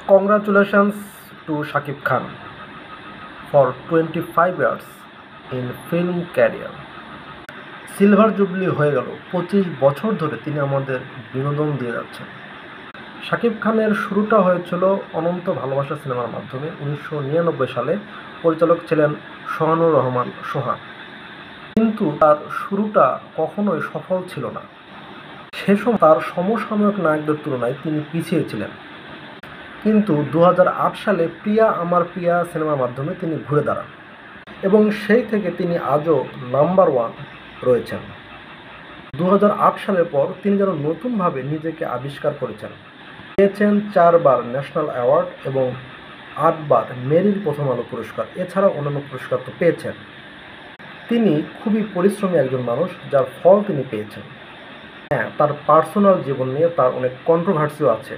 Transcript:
Congratulations to Shakib Khan for 25 years in film career. Silver jubilee হয়ে গেল, 25 বছর ধরে তিনি আমাদের বিনোদন দিয়ে যাচ্ছেন। শাকিব খানের শুরুটা হয়েছিল অনন্ত ভালোবাসা সিনেমার মাধ্যমে। 1999 সালে পরিচালক ছিলেন সোহানুর রহমান সোহান, কিন্তু তার শুরুটা কখনোই সফল ছিল না। সে সময় তার সমসাময়িক নায়কদের তুলনায় তিনি পিছিয়ে ছিলেন, কিন্তু 2008 সালে প্রিয়া আমার প্রিয়া সিনেমার মাধ্যমে তিনি ঘুরে দাঁড়ান এবং সেই থেকে তিনি আজও নাম্বার 1 রয়েছেন। 2008 সালের পর তিনি যেন নতুনভাবে নিজেকে আবিষ্কার করেছেন। পেয়েছেন 4 বার ন্যাশনাল অ্যাওয়ার্ড এবং 8 বার মেরিল প্রথম আলো পুরস্কার, এছাড়াও অন্যান্য পুরস্কার তো পেয়েছেন। তিনি খুবই পরিশ্রমী একজন মানুষ, যার ফল তিনি পেয়েছেন। হ্যাঁ, তার পার্সোনাল জীবন নিয়ে তার অনেক কন্ট্রোভার্সিও আছে।